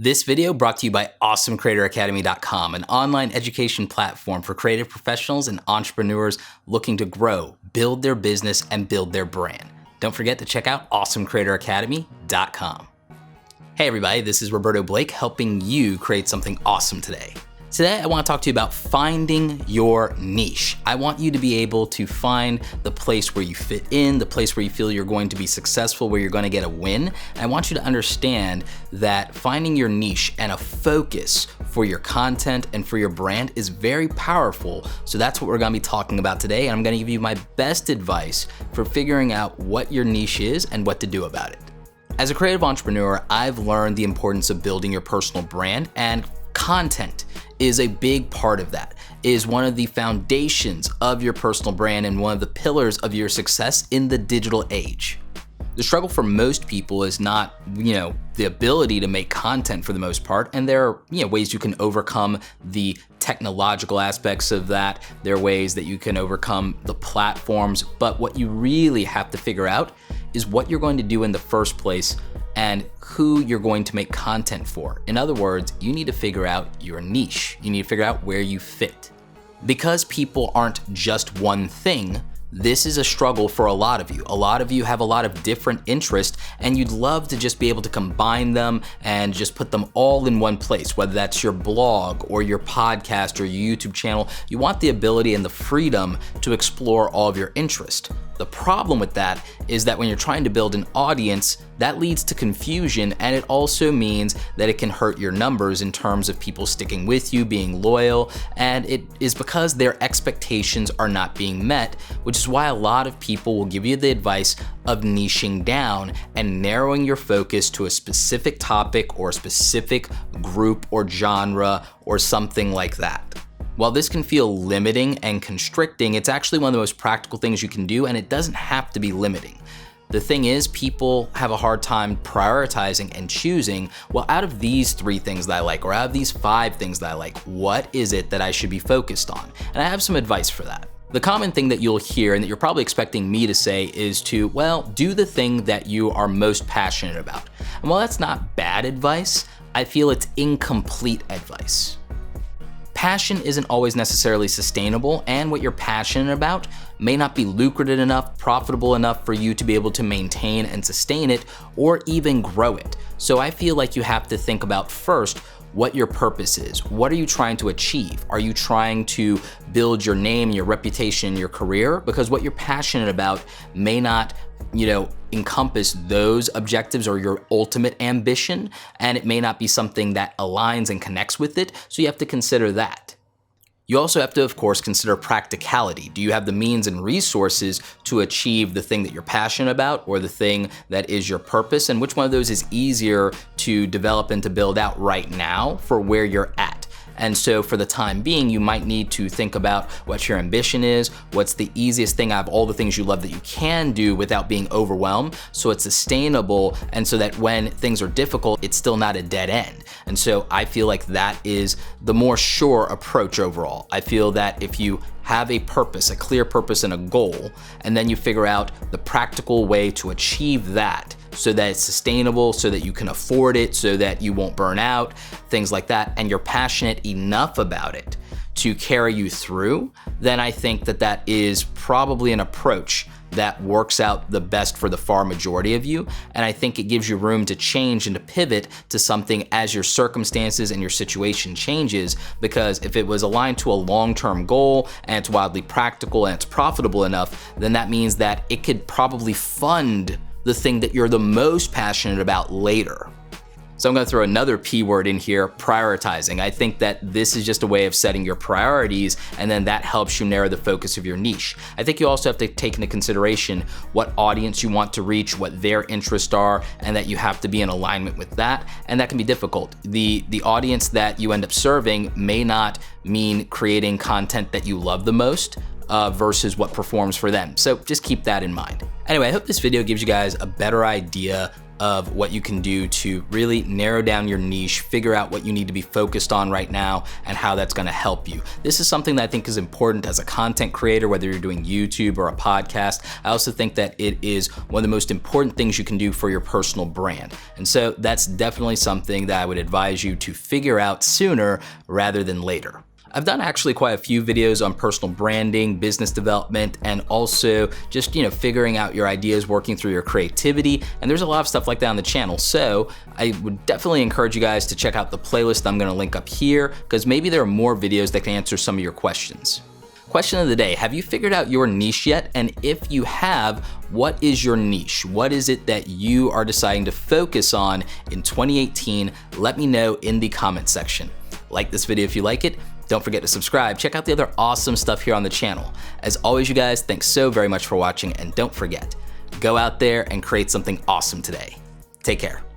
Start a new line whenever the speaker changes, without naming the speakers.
This video brought to you by awesomecreatoracademy.com, an online education platform for creative professionals and entrepreneurs looking to grow, build their business, and build their brand. Don't forget to check out awesomecreatoracademy.com. Hey everybody, this is Roberto Blake helping you create something awesome today. Today, I want to talk to you about finding your niche. I want you to be able to find the place where you fit in, the place where you feel you're going to be successful, where you're going to get a win. And I want you to understand that finding your niche and a focus for your content and for your brand is very powerful. So that's what we're going to be talking about today. And I'm going to give you my best advice for figuring out what your niche is and what to do about it. As a creative entrepreneur, I've learned the importance of building your personal brand, and content is a big part of that. It is one of the foundations of your personal brand and one of the pillars of your success in the digital age. The struggle for most people is not, the ability to make content for the most part, and there are, ways you can overcome the technological aspects of that. There are ways that you can overcome the platforms, but what you really have to figure out is what you're going to do in the first place and who you're going to make content for. In other words, you need to figure out your niche. You need to figure out where you fit. Because people aren't just one thing, this is a struggle for a lot of you. A lot of you have a lot of different interests, and you'd love to just be able to combine them and just put them all in one place, whether that's your blog or your podcast or your YouTube channel. You want the ability and the freedom to explore all of your interests. The problem with that is that when you're trying to build an audience, that leads to confusion, and it also means that it can hurt your numbers in terms of people sticking with you, being loyal, and it is because their expectations are not being met, which is why a lot of people will give you the advice of niching down and narrowing your focus to a specific topic or a specific group or genre or something like that. While this can feel limiting and constricting, it's actually one of the most practical things you can do, and it doesn't have to be limiting. The thing is, people have a hard time prioritizing and choosing, well, out of these 3 things that I like, or out of these 5 things that I like, what is it that I should be focused on? And I have some advice for that. The common thing that you'll hear and that you're probably expecting me to say is to, do the thing that you are most passionate about. And while that's not bad advice, I feel it's incomplete advice. Passion isn't always necessarily sustainable, and what you're passionate about may not be lucrative enough, profitable enough for you to be able to maintain and sustain it or even grow it. So I feel like you have to think about first what your purpose is. What are you trying to achieve? Are you trying to build your name, your reputation, your career? Because what you're passionate about may not encompass those objectives or your ultimate ambition, and it may not be something that aligns and connects with it, so you have to consider that. You also have to, of course, consider practicality. Do you have the means and resources to achieve the thing that you're passionate about or the thing that is your purpose? And which one of those is easier to develop and to build out right now for where you're at? And so for the time being, you might need to think about what your ambition is, what's the easiest thing out of all the things you love that you can do without being overwhelmed, so it's sustainable, and so that when things are difficult, it's still not a dead end. And so I feel like that is the more sure approach overall. I feel that if you have a purpose, a clear purpose and a goal, and then you figure out the practical way to achieve that, so that it's sustainable, so that you can afford it, so that you won't burn out, things like that, and you're passionate enough about it to carry you through, then I think that that is probably an approach that works out the best for the far majority of you. And I think it gives you room to change and to pivot to something as your circumstances and your situation changes, because if it was aligned to a long-term goal and it's wildly practical and it's profitable enough, then that means that it could probably fund the thing that you're the most passionate about later. So I'm gonna throw another P word in here, prioritizing. I think that this is just a way of setting your priorities, and then that helps you narrow the focus of your niche. I think you also have to take into consideration what audience you want to reach, what their interests are, and that you have to be in alignment with that, and that can be difficult. The audience that you end up serving may not mean creating content that you love the most, versus what performs for them. So just keep that in mind. Anyway, I hope this video gives you guys a better idea of what you can do to really narrow down your niche, figure out what you need to be focused on right now, and how that's gonna help you. This is something that I think is important as a content creator, whether you're doing YouTube or a podcast. I also think that it is one of the most important things you can do for your personal brand. And so that's definitely something that I would advise you to figure out sooner rather than later. I've done actually quite a few videos on personal branding, business development, and also just, figuring out your ideas, working through your creativity. And there's a lot of stuff like that on the channel. So I would definitely encourage you guys to check out the playlist I'm gonna link up here, because maybe there are more videos that can answer some of your questions. Question of the day, have you figured out your niche yet? And if you have, what is your niche? What is it that you are deciding to focus on in 2018? Let me know in the comment section. Like this video if you like it. Don't forget to subscribe. Check out the other awesome stuff here on the channel. As always, you guys, thanks so very much for watching, and don't forget, go out there and create something awesome today. Take care.